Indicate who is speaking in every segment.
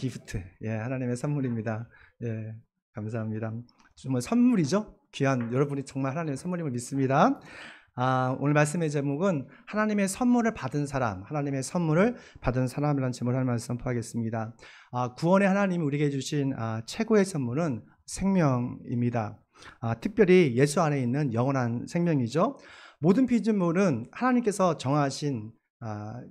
Speaker 1: 기프트. 예, 하나님의 선물입니다. 예, 감사합니다. 정말 선물이죠. 귀한 여러분이 정말 하나님의 선물임을 믿습니다. 오늘 말씀의 제목은 하나님의 선물을 받은 사람, 하나님의 선물을 받은 사람이라는 제목을 하나님 말씀 선포하겠습니다. 구원의 하나님이 우리에게 주신 최고의 선물은 생명입니다. 특별히 예수 안에 있는 영원한 생명이죠. 모든 피조물은 하나님께서 정하신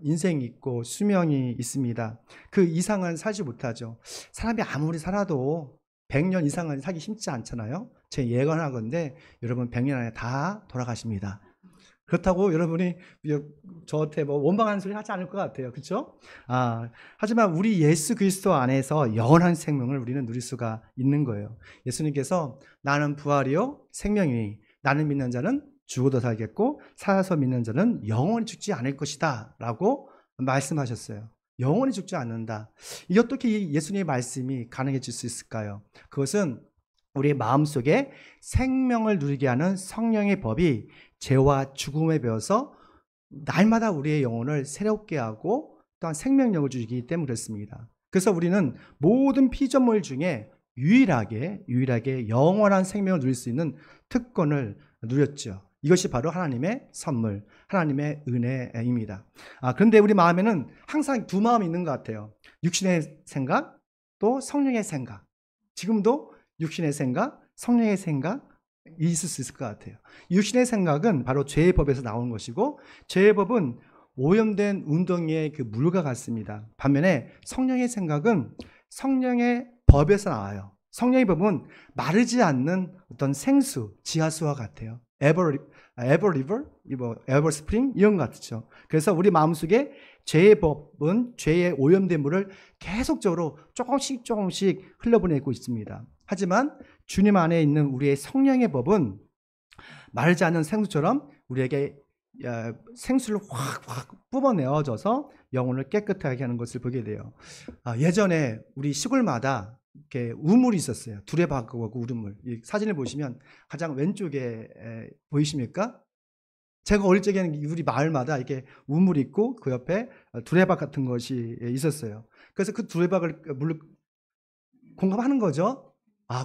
Speaker 1: 인생이 있고 수명이 있습니다. 그 이상은 살지 못하죠. 사람이 아무리 살아도 100년 이상은 살기 쉽지 않잖아요. 제 예언하건대 여러분 100년 안에 다 돌아가십니다. 그렇다고 여러분이 저한테 뭐 원망하는 소리 하지 않을 것 같아요. 그렇죠? 하지만 우리 예수 그리스도 안에서 영원한 생명을 우리는 누릴 수가 있는 거예요. 예수님께서 나는 부활이요 생명이니 나는 믿는 자는 죽어도 살겠고 살아서 믿는 자는 영원히 죽지 않을 것이다 라고 말씀하셨어요. 영원히 죽지 않는다. 이 어떻게 예수님의 말씀이 가능해질 수 있을까요? 그것은 우리의 마음속에 생명을 누리게 하는 성령의 법이 죄와 죽음에 배어서 날마다 우리의 영혼을 새롭게 하고 또한 생명력을 주기 때문에 그렇습니다. 그래서 우리는 모든 피조물 중에 유일하게 영원한 생명을 누릴 수 있는 특권을 누렸죠. 이것이 바로 하나님의 선물, 하나님의 은혜입니다. 그런데 우리 마음에는 항상 두 마음이 있는 것 같아요. 육신의 생각, 또 성령의 생각. 지금도 육신의 생각, 성령의 생각 있을 수 있을 것 같아요. 육신의 생각은 바로 죄의 법에서 나오는 것이고, 죄의 법은 오염된 웅덩이의 그 물과 같습니다. 반면에 성령의 생각은 성령의 법에서 나와요. 성령의 법은 마르지 않는 어떤 생수, 지하수와 같아요. 에버 스프링 이런 것 같죠. 그래서 우리 마음속에 죄의 법은 죄의 오염된 물을 계속적으로 조금씩 흘려보내고 있습니다. 하지만 주님 안에 있는 우리의 성령의 법은 마르지 않는 생수처럼 우리에게 생수를 확 뿜어내어져서 영혼을 깨끗하게 하는 것을 보게 돼요. 예전에 우리 시골마다 이렇게 우물이 있었어요. 두레박하고 우물물. 이 사진을 보시면 가장 왼쪽에 보이십니까? 제가 어릴 적에는 우리 마을마다 이렇게 우물이 있고 그 옆에 두레박 같은 것이 있었어요. 그래서 그 두레박을 공감하는 거죠.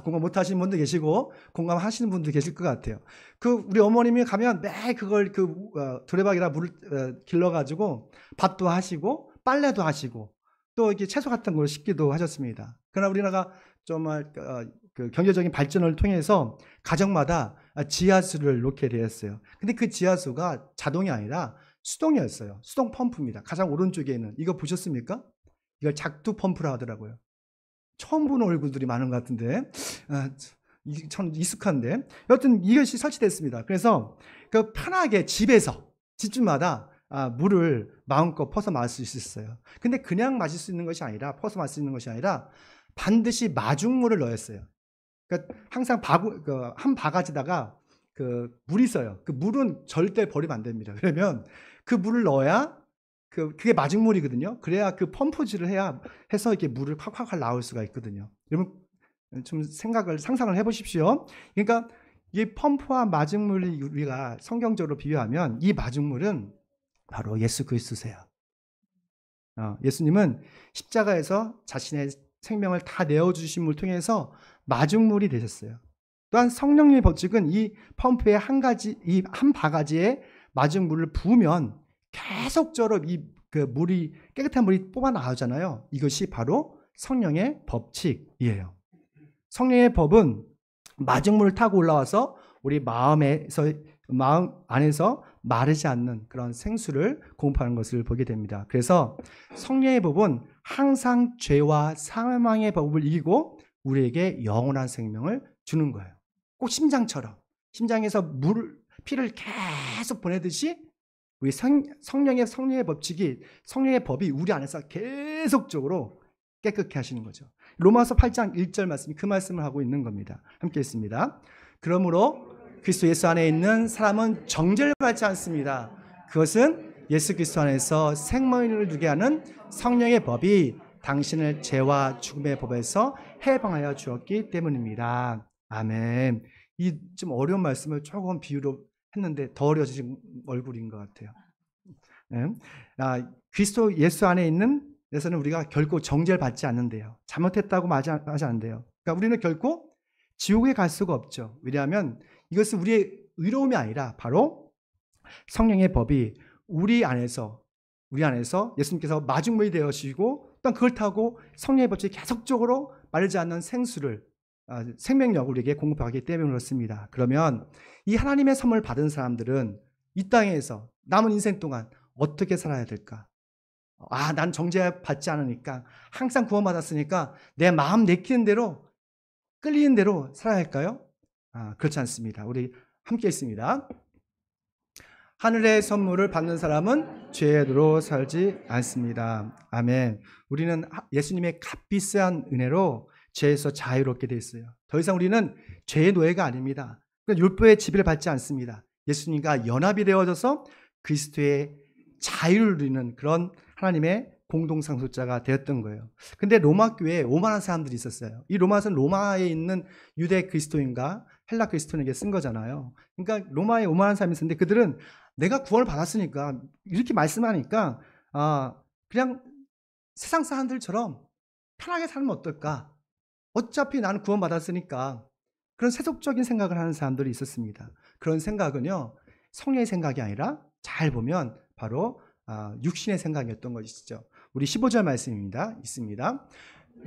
Speaker 1: 공감 못 하시는 분도 계시고 공감하시는 분도 계실 것 같아요. 우리 어머님이 가면 매일 그걸 두레박이라 물을 길러가지고 밥도 하시고 빨래도 하시고 또 이렇게 채소 같은 걸 씻기도 하셨습니다. 그러나 우리나라가 정말 그 경제적인 발전을 통해서 가정마다 지하수를 놓게 되었어요. 근데 그 지하수가 자동이 아니라 수동이었어요. 수동 펌프입니다. 가장 오른쪽에 있는 이거 보셨습니까? 이걸 작두 펌프라 하더라고요. 처음 보는 얼굴들이 많은 것 같은데 참 익숙한데 여하튼 이것이 설치됐습니다. 그래서 그 편하게 집주마다 물을 마음껏 퍼서 마실 수 있었어요. 근데 그냥 마실 수 있는 것이 아니라 퍼서 마실 수 있는 것이 아니라 반드시 마중물을 넣었어요. 그러니까 항상 한 바가지다가 물이 있어요. 그 물은 절대 버리면 안 됩니다. 그러면 그 물을 넣어야 그게 마중물이거든요. 그래야 그 펌프질을 해서 이렇게 물을 콱콱 나올 수가 있거든요. 여러분 좀 상상을 해보십시오. 그러니까 이 펌프와 마중물이 우리가 성경적으로 비유하면 이 마중물은 바로 예수 그리스도세요. 예수님은 십자가에서 자신의 생명을 다 내어주심을 통해서 마중물이 되셨어요. 또한 성령님의 법칙은 이 펌프에 이 한 바가지에 마중물을 부으면 계속적으로 깨끗한 물이 뽑아 나오잖아요. 이것이 바로 성령의 법칙이에요. 성령의 법은 마중물을 타고 올라와서 우리 마음 안에서 마르지 않는 그런 생수를 공급하는 것을 보게 됩니다. 그래서 성령의 법은 항상 죄와 사망의 법을 이기고 우리에게 영원한 생명을 주는 거예요. 꼭 심장에서 피를 계속 보내듯이 우리 성령의 법이 우리 안에서 계속적으로 깨끗게 하시는 거죠. 로마서 8장 1절 말씀이 그 말씀을 하고 있는 겁니다. 함께 읽습니다. 그러므로 그리스도 예수 안에 있는 사람은 정죄를 받지 않습니다. 그것은 예수 그리스도 안에서 생명을 누게 하는 성령의 법이 당신을 죄와 죽음의 법에서 해방하여 주었기 때문입니다. 아멘. 이 좀 어려운 말씀을 조금 비유로 했는데 더 어려워진 얼굴인 것 같아요. 그리스도 예수 안에 있는 에서는 우리가 결코 정죄를 받지 않는데요. 잘못했다고 하지 않는데요. 그러니까 우리는 결코 지옥에 갈 수가 없죠. 왜냐하면 이것은 우리의 의로움이 아니라 바로 성령의 법이 우리 안에서 예수님께서 마중물이 되어주시고 또 그걸 타고 성령의 법칙이 계속적으로 마르지 않는 생명력을 우리에게 공급하기 때문에 그렇습니다. 그러면 이 하나님의 선물 받은 사람들은 이 땅에서 남은 인생 동안 어떻게 살아야 될까? 난 정죄 받지 않으니까 항상 구원받았으니까 내 마음 내키는 대로 끌리는 대로 살아야 할까요? 그렇지 않습니다. 우리 함께 있습니다. 하늘의 선물을 받는 사람은 죄로 살지 않습니다. 아멘. 우리는 예수님의 값비싼 은혜로 죄에서 자유롭게 되어 있어요. 더 이상 우리는 죄의 노예가 아닙니다. 율법의 지배를 받지 않습니다. 예수님과 연합이 되어져서 그리스도의 자유를 누리는 그런 하나님의 공동상속자가 되었던 거예요. 근데 로마 교회에 오만한 사람들이 있었어요. 이 로마서는 로마에 있는 유대 그리스도인과 헬라 그리스도인에게 쓴 거잖아요. 그러니까 로마에 오만한 사람이 있었는데 그들은 내가 구원을 받았으니까 이렇게 말씀하니까 그냥 세상 사람들처럼 편하게 살면 어떨까? 어차피 나는 구원받았으니까 그런 세속적인 생각을 하는 사람들이 있었습니다. 그런 생각은요 성령의 생각이 아니라 잘 보면 바로 육신의 생각이었던 것이죠. 우리 15절 말씀입니다. 있습니다.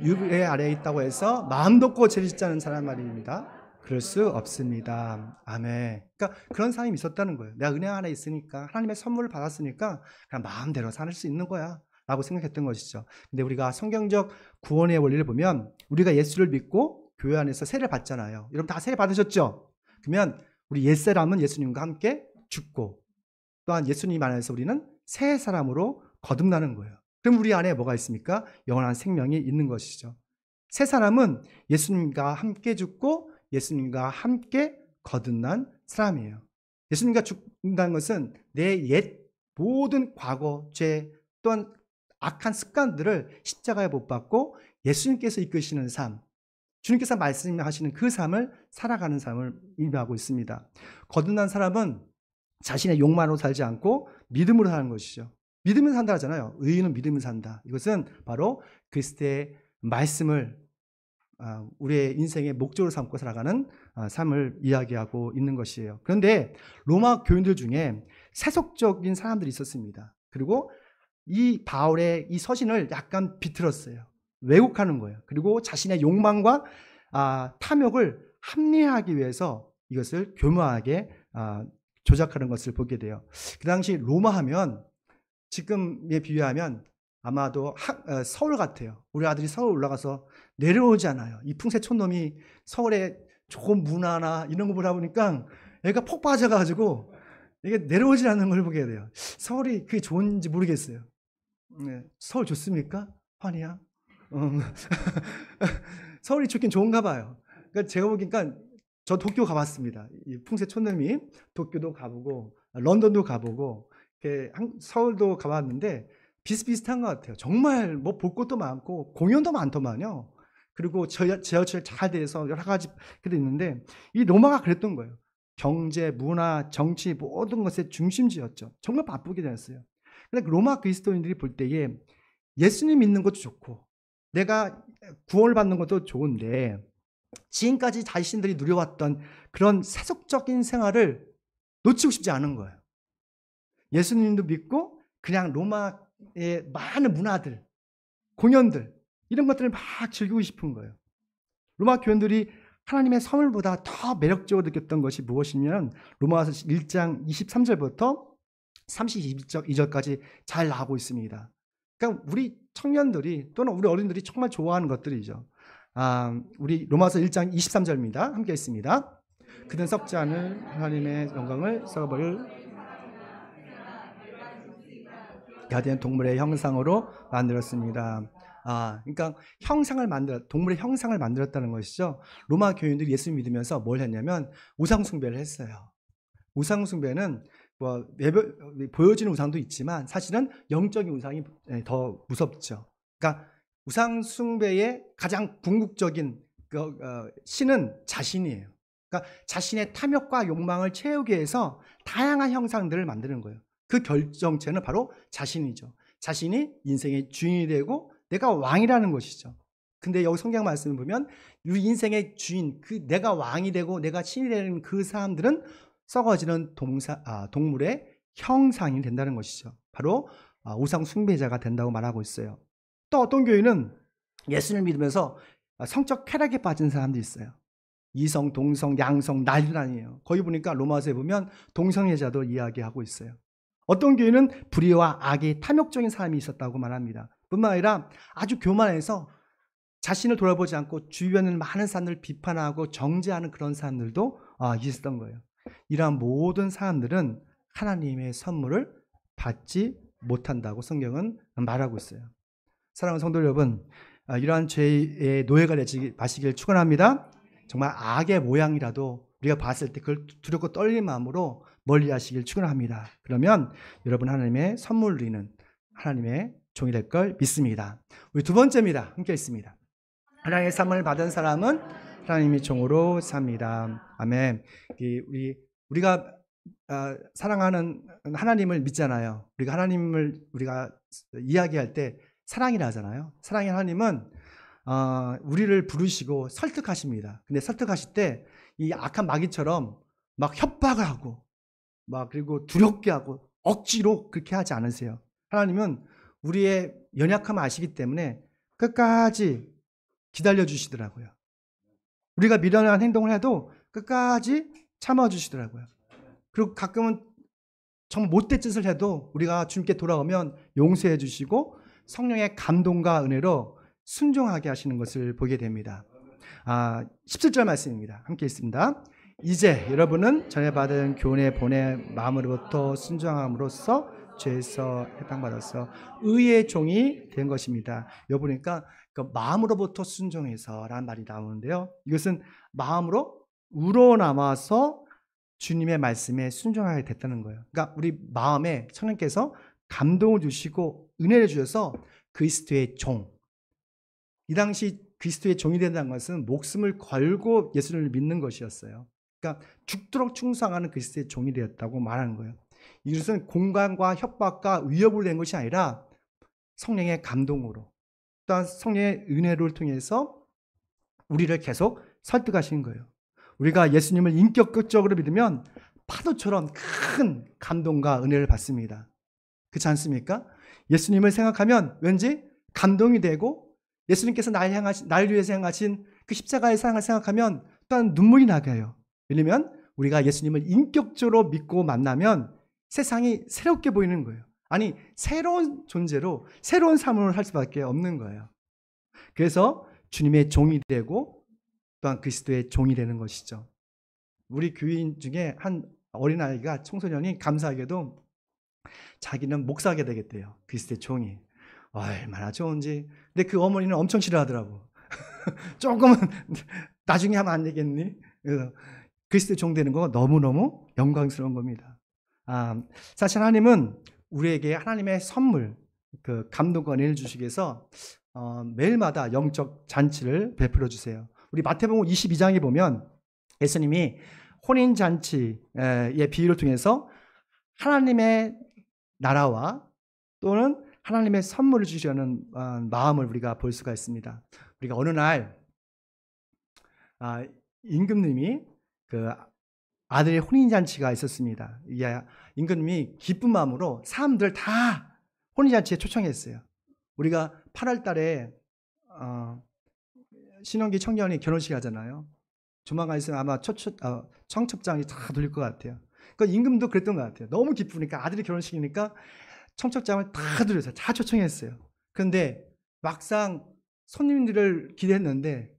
Speaker 1: 유배 아래에 있다고 해서 마음 덮고 죄를 짓지 않는 사람 말입니다. 그럴 수 없습니다. 아멘. 그러니까 그런 사람이 있었다는 거예요. 내가 은혜 안에 있으니까 하나님의 선물을 받았으니까 그냥 마음대로 살 수 있는 거야 라고 생각했던 것이죠. 근데 우리가 성경적 구원의 원리를 보면 우리가 예수를 믿고 교회 안에서 세례를 받잖아요. 여러분 다 세례 받으셨죠? 그러면 우리 옛사람은 예수님과 함께 죽고 또한 예수님 안에서 우리는 새 사람으로 거듭나는 거예요. 그럼 우리 안에 뭐가 있습니까? 영원한 생명이 있는 것이죠. 새 사람은 예수님과 함께 죽고 예수님과 함께 거듭난 사람이에요. 예수님과 죽는다는 것은 내 옛 모든 과거, 죄 또한 악한 습관들을 십자가에 못 박고 예수님께서 이끄시는 삶, 주님께서 말씀하시는 그 삶을 살아가는 삶을 의미하고 있습니다. 거듭난 사람은 자신의 욕망으로 살지 않고 믿음으로 사는 것이죠. 믿으면 산다 하잖아요. 의인은 믿으면 산다. 이것은 바로 그리스도의 말씀을 우리의 인생의 목적으로 삼고 살아가는 삶을 이야기하고 있는 것이에요. 그런데 로마 교인들 중에 세속적인 사람들이 있었습니다. 그리고 이 바울의 이 서신을 약간 비틀었어요. 왜곡하는 거예요. 그리고 자신의 욕망과 탐욕을 합리화하기 위해서 이것을 교묘하게 조작하는 것을 보게 돼요. 그 당시 로마 하면 지금에 비유하면 아마도 서울 같아요. 우리 아들이 서울 올라가서 내려오잖아요. 이 풍세촌놈이 서울의 좋은 문화나 이런 거 보다 보니까 얘가 폭 빠져가지고 이게 내려오지 않는 걸 보게 돼요. 서울이 그게 좋은지 모르겠어요. 네. 서울 좋습니까? 환희야? 서울이 좋긴 좋은가 봐요. 그러니까 제가 보니까 저 도쿄 가봤습니다. 이 풍세촌놈이 도쿄도 가보고 런던도 가보고 서울도 가봤는데 비슷비슷한 것 같아요. 정말 뭐 볼 것도 많고 공연도 많더만요. 그리고 지하철 잘 돼서 여러 가지 그게 있는데 이 로마가 그랬던 거예요. 경제, 문화, 정치 모든 것의 중심지였죠. 정말 바쁘게 되었어요. 근데 로마 그리스도인들이 볼 때에 예수님 믿는 것도 좋고 내가 구원을 받는 것도 좋은데 지금까지 자신들이 누려왔던 그런 세속적인 생활을 놓치고 싶지 않은 거예요. 예수님도 믿고 그냥 로마의 많은 문화들, 공연들 이런 것들을 막 즐기고 싶은 거예요. 로마 교인들이 하나님의 선물보다 더 매력적으로 느꼈던 것이 무엇이냐면 로마서 1장 23절부터 32절까지 잘 나오고 있습니다. 그러니까 우리 청년들이 또는 우리 어린들이 정말 좋아하는 것들이죠. 우리 로마서 1장 23절입니다. 함께 읽습니다. 그는 썩지 않을 하나님의 영광을 썩어버릴 야된 동물의 형상으로 만들었습니다. 그러니까 동물의 형상을 만들었다는 것이죠. 로마 교인들이 예수 믿으면서 뭘 했냐면 우상 숭배를 했어요. 우상 숭배는 보여지는 우상도 있지만 사실은 영적인 우상이 더 무섭죠. 그러니까 우상 숭배의 가장 궁극적인 신은 자신이에요. 그러니까 자신의 탐욕과 욕망을 채우기 위해서 다양한 형상들을 만드는 거예요. 그 결정체는 바로 자신이죠. 자신이 인생의 주인이 되고 내가 왕이라는 것이죠. 근데 여기 성경 말씀을 보면 우리 인생의 주인, 그 내가 왕이 되고 내가 신이 되는 그 사람들은 썩어지는 동물의 형상이 된다는 것이죠. 바로 우상 숭배자가 된다고 말하고 있어요. 또 어떤 교회는 예수를 믿으면서 성적 쾌락에 빠진 사람도 있어요. 이성, 동성, 양성 난리도 아니에요. 거기 보니까 로마서에 보면 동성애자도 이야기하고 있어요. 어떤 교회는 불의와 악이 탐욕적인 사람이 있었다고 말합니다. 뿐만 아니라 아주 교만해서 자신을 돌아보지 않고 주변을 많은 사람들을 비판하고 정죄하는 그런 사람들도 있었던 거예요. 이러한 모든 사람들은 하나님의 선물을 받지 못한다고 성경은 말하고 있어요. 사랑하는 성도 여러분, 이러한 죄의 노예가 되지 마시길 축원합니다. 정말 악의 모양이라도 우리가 봤을 때 그걸 두렵고 떨리는 마음으로 멀리 하시길 축원합니다. 그러면 여러분 하나님의 선물을 누리는 하나님의 종이 될 걸 믿습니다. 우리 두 번째입니다. 함께 있습니다. 하나님의 선물을 받은 사람은 하나님의 종으로 삽니다. 아멘. 우리가 사랑하는 하나님을 믿잖아요. 우리가 하나님을 이야기할 때 사랑이라 하잖아요. 사랑의 하나님은 우리를 부르시고 설득하십니다. 근데 설득하실 때 이 악한 마귀처럼 막 협박을 하고 그리고 두렵게 하고 억지로 그렇게 하지 않으세요. 하나님은 우리의 연약함을 아시기 때문에 끝까지 기다려 주시더라고요. 우리가 미련한 행동을 해도 끝까지 참아 주시더라고요. 그리고 가끔은 정말 못된 짓을 해도 우리가 주님께 돌아오면 용서해 주시고 성령의 감동과 은혜로 순종하게 하시는 것을 보게 됩니다. 17절 말씀입니다. 함께 읽습니다. 이제 여러분은 전에 받은 교훈의 본의 마음으로부터 순종함으로써 죄에서 해방받아서 의의 종이 된 것입니다. 여기 보니까 마음으로부터 순종해서라는 말이 나오는데요. 이것은 마음으로 우러나와서 주님의 말씀에 순종하게 됐다는 거예요. 그러니까 우리 마음에 성령께서 감동을 주시고 은혜를 주셔서 그리스도의 종, 이 당시 그리스도의 종이 된다는 것은 목숨을 걸고 예수를 믿는 것이었어요. 그러니까 죽도록 충성하는 그리스도의 종이 되었다고 말하는 거예요. 이것은 공간과 협박과 위협으로 된 것이 아니라 성령의 감동으로, 또한 성령의 은혜를 통해서 우리를 계속 설득하시는 거예요. 우리가 예수님을 인격적으로 믿으면 파도처럼 큰 감동과 은혜를 받습니다. 그렇지 않습니까? 예수님을 생각하면 왠지 감동이 되고, 예수님께서 나를 위해서 행하신 그 십자가의 사랑을 생각하면 또한 눈물이 나게 해요. 왜냐하면 우리가 예수님을 인격적으로 믿고 만나면 세상이 새롭게 보이는 거예요. 아니, 새로운 존재로 새로운 삶을 할 수밖에 없는 거예요. 그래서 주님의 종이 되고 또한 그리스도의 종이 되는 것이죠. 우리 교인 중에 한 어린아이가, 청소년이 감사하게도 자기는 목사하게 되겠대요. 그리스도의 종이. 얼마나 좋은지. 근데 그 어머니는 엄청 싫어하더라고. 조금은 나중에 하면 안 되겠니? 그리스도의 종 되는 거 너무너무 영광스러운 겁니다. 사실 하나님은 우리에게 하나님의 선물, 그 감동과 은혜를 주시기 위해서 매일마다 영적 잔치를 베풀어 주세요. 우리 마태복음 22장에 보면 예수님이 혼인잔치의 비유를 통해서 하나님의 나라와 또는 하나님의 선물을 주시려는 마음을 우리가 볼 수가 있습니다. 우리가 어느 날 임금님이 그 아들의 혼인잔치가 있었습니다. 임금님이 기쁜 마음으로 사람들 다 혼인잔치에 초청했어요. 우리가 8월 달에 신혼기 청년이 결혼식 하잖아요. 조만간 있으면 아마 청첩장이 다 돌릴 것 같아요. 그러니까 임금도 그랬던 것 같아요. 너무 기쁘니까, 아들이 결혼식이니까 청첩장을 다 돌려서 다 초청했어요. 그런데 막상 손님들을 기대했는데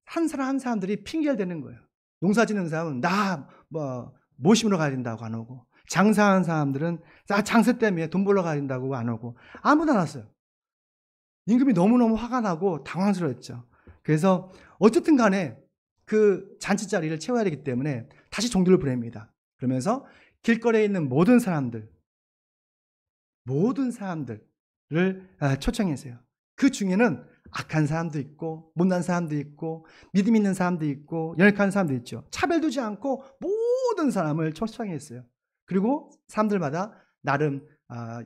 Speaker 1: 한 사람 한 사람들이 핑계를 대는 거예요. 농사 짓는 사람은 나 모심으로 가야 된다고 안 오고, 장사하는 사람들은 나 장사 때문에 돈 벌러 가야 된다고 안 오고, 아무도 안 왔어요. 임금이 너무너무 화가 나고 당황스러웠죠. 그래서 어쨌든 간에 그 잔치 자리를 채워야 되기 때문에 다시 종들을 보냅니다. 그러면서 길거리에 있는 모든 사람들을 초청했어요. 그 중에는 악한 사람도 있고, 못난 사람도 있고, 믿음 있는 사람도 있고, 연약한 사람도 있죠. 차별두지 않고 모든 사람을 초청했어요. 그리고 사람들마다 나름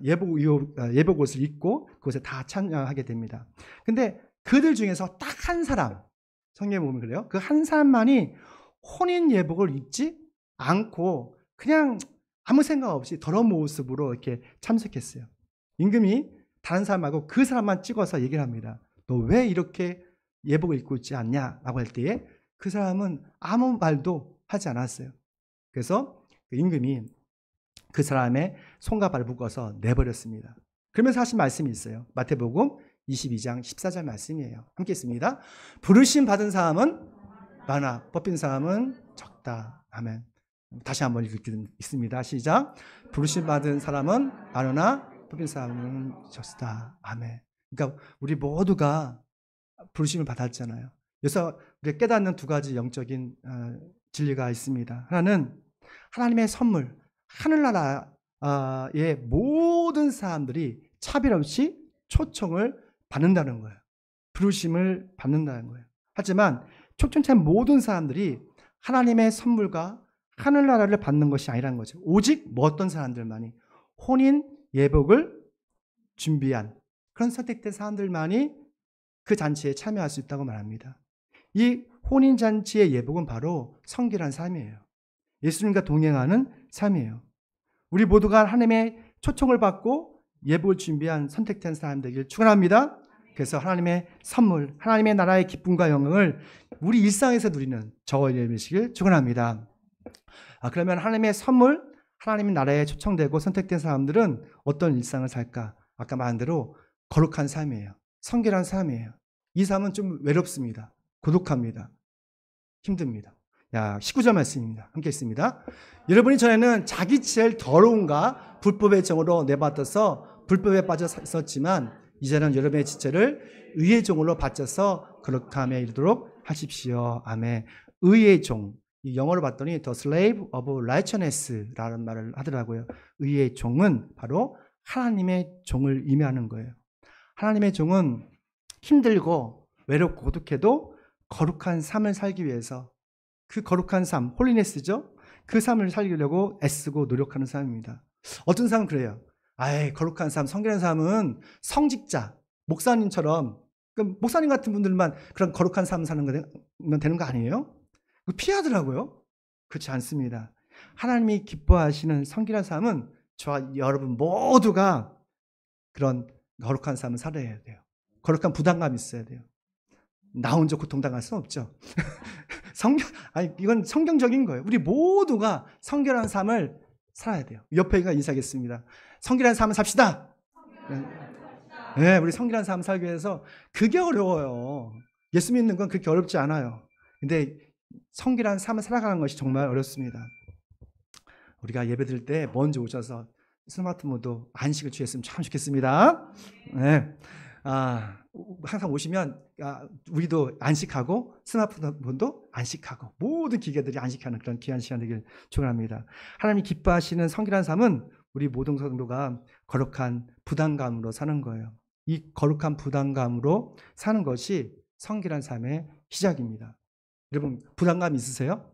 Speaker 1: 예복 옷을 입고 그곳에 다 참여하게 됩니다. 근데 그들 중에서 딱 한 사람, 성경에 보면 그래요. 그 한 사람만이 혼인 예복을 입지 않고 그냥 아무 생각 없이 더러운 모습으로 이렇게 참석했어요. 임금이 다른 사람하고 그 사람만 찍어서 얘기를 합니다. 너 왜 이렇게 예복을 입고 있지 않냐라고 할 때에 그 사람은 아무 말도 하지 않았어요. 그래서 그 임금이 그 사람의 손과 발을 묶어서 내버렸습니다. 그러면서 하신 말씀이 있어요. 마태복음 22장 14절 말씀이에요. 함께 있습니다. 부르심 받은 사람은 많아, 뽑힌 사람은 적다. 아멘. 다시 한번 읽겠습니다. 시작. 부르심 받은 사람은 많으나 뽑힌 사람은 적다. 아멘. 그러니까 우리 모두가 부르심을 받았잖아요. 그래서 우리가 깨닫는 두 가지 영적인 진리가 있습니다. 하나는 하나님의 선물, 하늘나라의 모든 사람들이 차별 없이 초청을 받는다는 거예요. 부르심을 받는다는 거예요. 하지만 초청된 모든 사람들이 하나님의 선물과 하늘나라를 받는 것이 아니라는 거죠. 오직 어떤 사람들만이 혼인 예복을 준비한 그런 선택된 사람들만이 그 잔치에 참여할 수 있다고 말합니다. 이 혼인잔치의 예복은 바로 성결한 삶이에요. 예수님과 동행하는 삶이에요. 우리 모두가 하나님의 초청을 받고 예복을 준비한 선택된 사람 되길 축원합니다. 그래서 하나님의 선물, 하나님의 나라의 기쁨과 영광을 우리 일상에서 누리는 저와 여러분이시길 축원합니다. 그러면 하나님의 선물, 하나님의 나라에 초청되고 선택된 사람들은 어떤 일상을 살까? 아까 말한 대로 거룩한 삶이에요. 성결한 삶이에요. 이 삶은 좀 외롭습니다. 고독합니다. 힘듭니다. 19절 말씀입니다. 함께 있습니다. 여러분이 전에는 자기 제일 더러움과 불법의 정으로 내받아서 불법에 빠져 있었지만 이제는 여러분의 지체를 의의 종으로 바쳐서 거룩함에 이르도록 하십시오. 아멘. 의의 종. 이 영어로 봤더니 The Slave of Righteousness라는 말을 하더라고요. 의의 종은 바로 하나님의 종을 의미하는 거예요. 하나님의 종은 힘들고 외롭고 고독해도 거룩한 삶을 살기 위해서 그 거룩한 삶, 홀리네스죠. 그 삶을 살리려고 애쓰고 노력하는 삶입니다. 어떤 사람은 그래요. 거룩한 삶, 성결한 삶은 성직자, 목사님처럼 목사님 같은 분들만 그런 거룩한 삶을 사는 거 되는 거 아니에요? 피하더라고요. 그렇지 않습니다. 하나님이 기뻐하시는 성결한 삶은 저와 여러분 모두가 그런 거룩한 삶을 살아야 돼요. 거룩한 부담감이 있어야 돼요. 나 혼자 고통당할 수는 없죠. 이건 성경적인 거예요. 우리 모두가 성결한 삶을 살아야 돼요. 옆에가 인사하겠습니다. 성결한 삶을 삽시다. 네, 우리 성결한 삶을 살기 위해서 그게 어려워요. 예수 믿는 건 그렇게 어렵지 않아요. 근데 성결한 삶을 살아가는 것이 정말 어렵습니다. 우리가 예배 드릴 때 먼저 오셔서 스마트폰도 안식을 취했으면 참 좋겠습니다. 네. 항상 오시면 우리도 안식하고 스마트폰도 안식하고 모든 기계들이 안식하는 그런 귀한 시간 되길 축원합니다. 하나님이 기뻐하시는 성결한 삶은 우리 모든 성도가 거룩한 부담감으로 사는 거예요. 이 거룩한 부담감으로 사는 것이 성결한 삶의 시작입니다. 여러분 부담감 있으세요?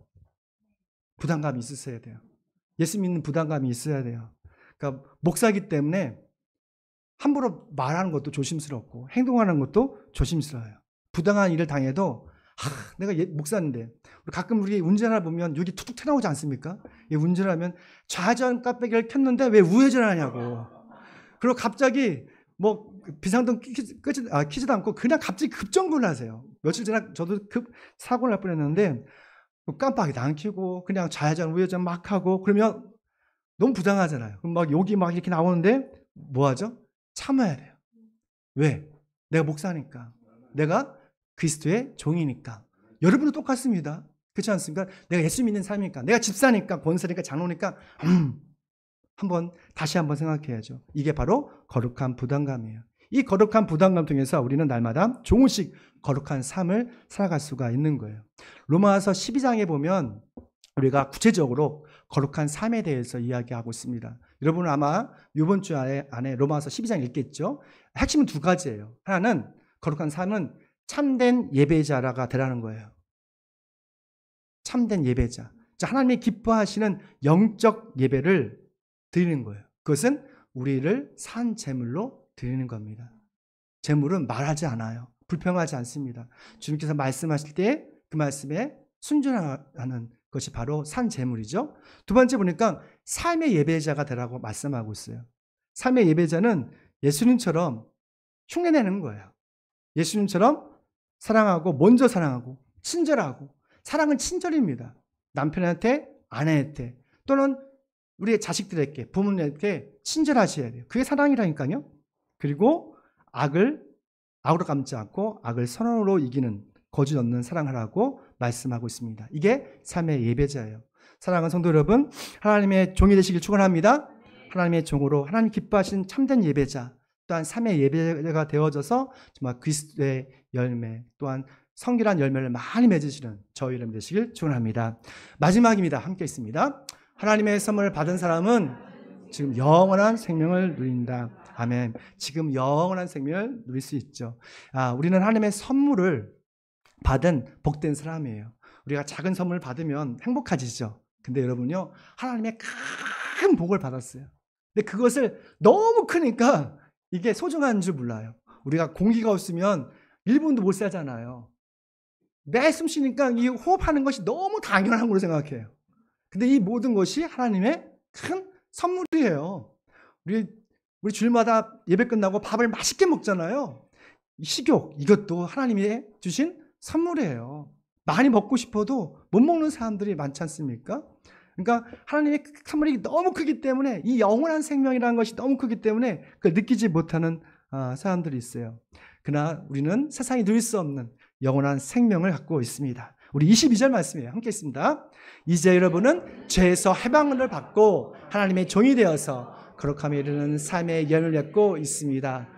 Speaker 1: 부담감이 있으셔야 돼요. 예수 믿는 부담감이 있어야 돼요. 그러니까 목사이기 때문에 함부로 말하는 것도 조심스럽고 행동하는 것도 조심스러워요. 부당한 일을 당해도 내가 목사인데 가끔 우리 운전하다 보면 여기 툭툭 튀어나오지 않습니까? 운전하면 좌회전 깜빡이를 켰는데 왜 우회전하냐고. 그리고 갑자기 비상등 켜지도 않고 그냥 갑자기 급정거를 하세요. 며칠 전에 저도 사고를 날 뻔했는데 깜빡이도 안 켜고 그냥 좌회전 우회전 막 하고 그러면 너무 부당하잖아요. 그럼 욕이 이렇게 나오는데 뭐 하죠? 참아야 돼요. 왜? 내가 목사니까. 내가 그리스도의 종이니까. 여러분도 똑같습니다. 그렇지 않습니까? 내가 예수 믿는 삶이니까. 내가 집사니까, 권사니까, 장로니까 다시 한번 생각해야죠. 이게 바로 거룩한 부담감이에요. 이 거룩한 부담감 통해서 우리는 날마다 조금씩 거룩한 삶을 살아갈 수가 있는 거예요. 로마서 12장에 보면 우리가 구체적으로 거룩한 삶에 대해서 이야기하고 있습니다. 여러분은 아마 이번 주 안에 로마서 12장 읽겠죠? 핵심은 두 가지예요. 하나는 거룩한 삶은 참된 예배자가 되라는 거예요. 참된 예배자. 하나님이 기뻐하시는 영적 예배를 드리는 거예요. 그것은 우리를 산 제물로 드리는 겁니다. 제물은 말하지 않아요. 불평하지 않습니다. 주님께서 말씀하실 때 그 말씀에 순종하는 것이 바로 산 제물이죠. 두 번째 보니까 삶의 예배자가 되라고 말씀하고 있어요. 삶의 예배자는 예수님처럼 흉내내는 거예요. 예수님처럼 사랑하고 먼저 사랑하고 친절하고, 사랑은 친절입니다. 남편한테, 아내한테, 또는 우리의 자식들에게, 부모님에게 친절하셔야 돼요. 그게 사랑이라니까요. 그리고 악으로 감지 않고 악을 선언으로 이기는 거짓 없는 사랑하라고 말씀하고 있습니다. 이게 삶의 예배자예요. 사랑하는 성도 여러분, 하나님의 종이 되시길 축원합니다. 하나님의 종으로 하나님 기뻐하신 참된 예배자, 또한 삶의 예배가 되어져서 정말 그리스도의 열매, 또한 성결한 열매를 많이 맺으시는 저희 이름 되시길 축원합니다. 마지막입니다. 함께 있습니다. 하나님의 선물을 받은 사람은 지금 영원한 생명을 누린다. 아멘. 지금 영원한 생명을 누릴 수 있죠. 우리는 하나님의 선물을 받은 복된 사람이에요. 우리가 작은 선물 받으면 행복하지죠. 근데 여러분요, 하나님의 큰 복을 받았어요. 근데 그것을 너무 크니까 이게 소중한 줄 몰라요. 우리가 공기가 없으면 1분도 못 살잖아요. 매 숨 쉬니까 이 호흡하는 것이 너무 당연한 걸로 생각해요. 근데 이 모든 것이 하나님의 큰 선물이에요. 우리 주일마다 예배 끝나고 밥을 맛있게 먹잖아요. 식욕, 이것도 하나님이 주신 선물이에요. 많이 먹고 싶어도 못 먹는 사람들이 많지 않습니까? 그러니까 하나님의 선물이 너무 크기 때문에, 이 영원한 생명이라는 것이 너무 크기 때문에 그걸 느끼지 못하는 사람들이 있어요. 그러나 우리는 세상이 누릴 수 없는 영원한 생명을 갖고 있습니다. 우리 22절 말씀이에요. 함께 있습니다. 이제 여러분은 죄에서 해방을 받고 하나님의 종이 되어서 거룩함에 이르는 삶의 열매를 맺고 있습니다.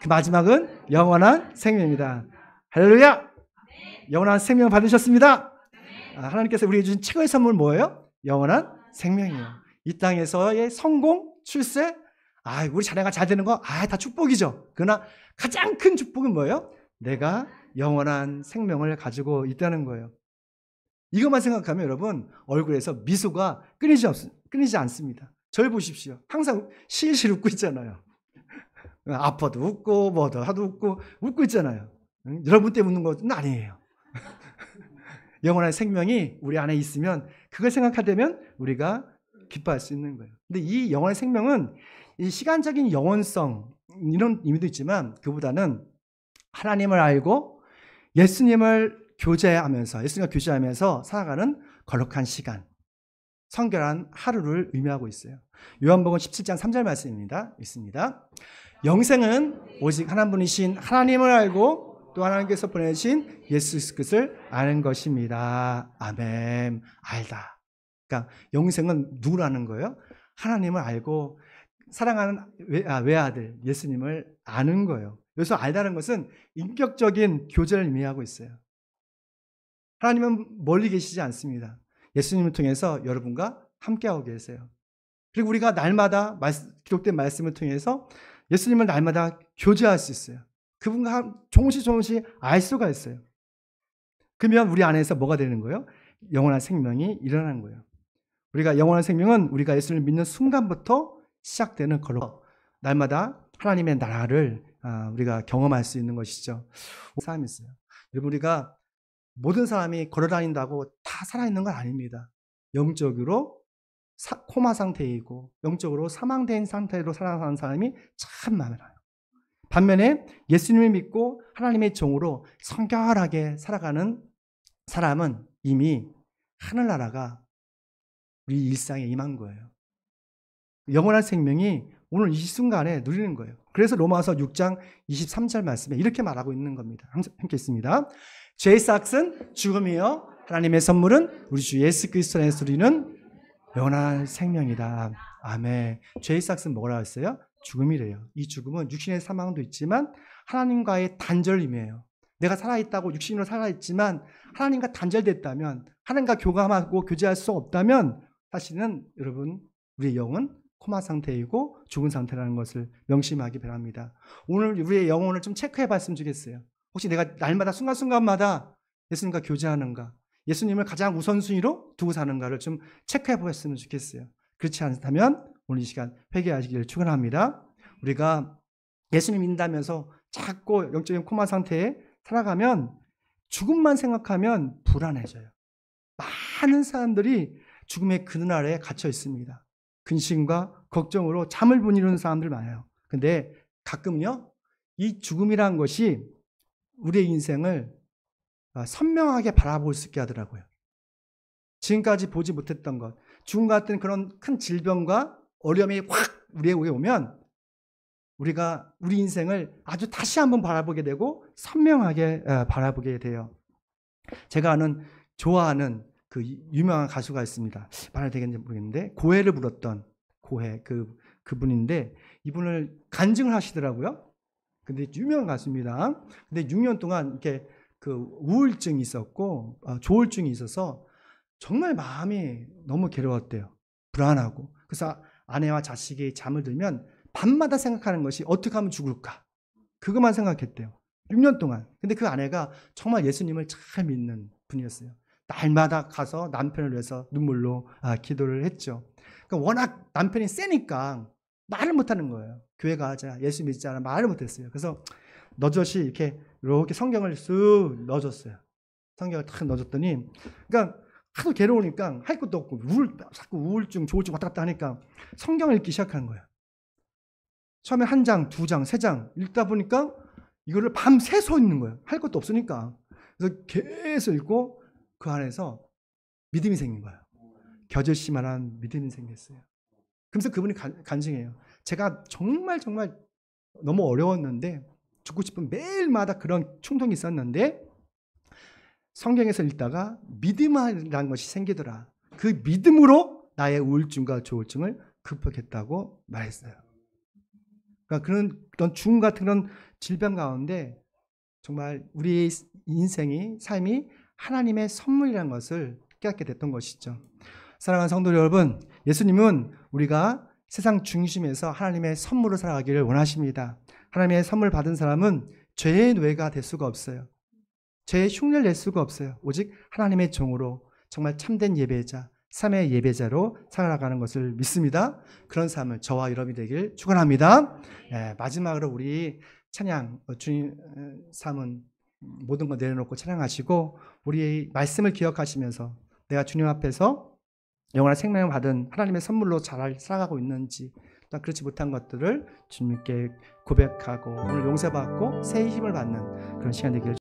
Speaker 1: 그 마지막은 영원한 생명입니다. 할렐루야! 영원한 생명 받으셨습니다. 하나님께서 우리에게 주신 최고의 선물 뭐예요? 영원한 생명이에요. 이 땅에서의 성공, 출세, 우리 자녀가 잘 되는 거, 다 축복이죠. 그러나 가장 큰 축복은 뭐예요? 내가 영원한 생명을 가지고 있다는 거예요. 이것만 생각하면 여러분, 얼굴에서 미소가 끊이지 않습니다. 저를 보십시오. 항상 실실 웃고 있잖아요. 아파도 웃고, 뭐도 하도 웃고 있잖아요. 여러분 때문에 웃는 것은 아니에요. 영원한 생명이 우리 안에 있으면 그걸 생각하다면 우리가 기뻐할 수 있는 거예요. 근데 이 영원한 생명은 이 시간적인 영원성, 이런 의미도 있지만 그보다는 하나님을 알고 예수님과 교제하면서 살아가는 거룩한 시간, 성결한 하루를 의미하고 있어요. 요한복음 17장 3절 말씀입니다. 있습니다. 영생은 오직 하나님분이신 하나님을 알고 또 하나님께서 보내신 예수 그리스도를 아는 것입니다. 아멘. 알다. 그러니까 영생은 누구라는 거예요? 하나님을 알고 사랑하는 외아들 예수님을 아는 거예요. 여기서 알다는 것은 인격적인 교제를 의미하고 있어요. 하나님은 멀리 계시지 않습니다. 예수님을 통해서 여러분과 함께하고 계세요. 그리고 우리가 날마다 기록된 말씀을 통해서 예수님을 날마다 교제할 수 있어요. 그분과 조금씩 알 수가 있어요. 그러면 우리 안에서 뭐가 되는 거예요? 영원한 생명이 일어나는 거예요. 우리가 영원한 생명은 우리가 예수를 믿는 순간부터 시작되는 걸로 날마다 하나님의 나라를 우리가 경험할 수 있는 것이죠. 사람이 있어요. 여러분, 우리가 모든 사람이 걸어다닌다고 다 살아있는 건 아닙니다. 영적으로 코마 상태이고 영적으로 사망된 상태로 살아가는 사람이 참 많아요. 반면에 예수님을 믿고 하나님의 종으로 성결하게 살아가는 사람은 이미 하늘나라가 우리 일상에 임한 거예요. 영원한 생명이 오늘 이 순간에 누리는 거예요. 그래서 로마서 6장 23절 말씀에 이렇게 말하고 있는 겁니다. 함께 있습니다. 죄의 삭은 죽음이요 하나님의 선물은 우리 주 예수 그리스도 안에서 누리는 영원한 생명이다. 아멘. 죄의 삭은 뭐라 했어요? 죽음이래요. 이 죽음은 육신의 사망도 있지만 하나님과의 단절을 의미해요. 내가 살아있다고 육신으로 살아있지만 하나님과 단절됐다면, 하나님과 교감하고 교제할 수 없다면 사실은 여러분 우리의 영은 코마 상태이고 죽은 상태라는 것을 명심하기 바랍니다. 오늘 우리의 영혼을 좀 체크해 봤으면 좋겠어요. 혹시 내가 날마다 순간순간마다 예수님과 교제하는가, 예수님을 가장 우선순위로 두고 사는가를 좀 체크해 보았으면 좋겠어요. 그렇지 않다면 오늘 이 시간 회개하시기를 축원합니다. 우리가 예수님 믿는다면서 자꾸 영적인 코마 상태에 살아가면 죽음만 생각하면 불안해져요. 많은 사람들이 죽음의 그늘아래에 갇혀 있습니다. 근심과 걱정으로 잠을 못 이루는 사람들 많아요. 근데 가끔요, 이 죽음이란 것이 우리의 인생을 선명하게 바라볼 수 있게 하더라고요. 지금까지 보지 못했던 것, 죽음 같은 그런 큰 질병과 어려움이 확 우리에게 오면 우리가 우리 인생을 아주 다시 한번 바라보게 되고 선명하게 바라보게 돼요. 제가 좋아하는 그 유명한 가수가 있습니다. 말해도 되겠는지 모르겠는데 고해를 불렀던 고해 그분인데 이분을 간증을 하시더라고요. 근데 유명한 가수입니다. 근데 6년 동안 이렇게 그 우울증이 있었고 조울증이 있어서 정말 마음이 너무 괴로웠대요. 불안하고. 그래서 아내와 자식이 잠을 들면 밤마다 생각하는 것이 어떻게 하면 죽을까? 그것만 생각했대요. 6년 동안. 근데 그 아내가 정말 예수님을 잘 믿는 분이었어요. 날마다 가서 남편을 위해서 눈물로 기도를 했죠. 그러니까 워낙 남편이 세니까 말을 못하는 거예요. 교회 가자, 예수 믿자 말을 못했어요. 그래서 너젖이 이렇게 성경을 쓱 넣어줬어요. 성경을 탁 넣어줬더니, 그러니까 하도 괴로우니까 할 것도 없고 자꾸 우울증, 조울증 왔다 갔다 하니까 성경을 읽기 시작한 거예요. 처음에 1장, 2장, 3장 읽다 보니까 이거를 밤새서 읽는 거예요. 할 것도 없으니까. 그래서 계속 읽고 그 안에서 믿음이 생긴 거예요. 겨자씨만한 믿음이 생겼어요. 그래서 그분이 간증해요. 제가 정말 너무 어려웠는데 죽고 싶은 매일마다 그런 충동이 있었는데 성경에서 읽다가 믿음이라는 것이 생기더라. 그 믿음으로 나의 우울증과 조울증을 극복했다고 말했어요. 그러니까 그런 죽음 같은 그런 질병 가운데 정말 우리의 인생이, 삶이 하나님의 선물이라는 것을 깨닫게 됐던 것이죠. 사랑하는 성도 여러분, 예수님은 우리가 세상 중심에서 하나님의 선물을 살아가기를 원하십니다. 하나님의 선물 받은 사람은 죄의 노예가 될 수가 없어요. 죄의 흉내를 낼 수가 없어요. 오직 하나님의 종으로 정말 참된 예배자, 삶의 예배자로 살아가는 것을 믿습니다. 그런 삶을 저와 여러분이 되길 축원합니다. 마지막으로 우리 찬양, 주님 삶은 모든 거 내려놓고 찬양하시고 우리 말씀을 기억하시면서 내가 주님 앞에서 영원한 생명을 받은 하나님의 선물로 잘 살아가고 있는지, 또 그렇지 못한 것들을 주님께 고백하고 오늘 용서받고 새 힘을 받는 그런 시간 되기를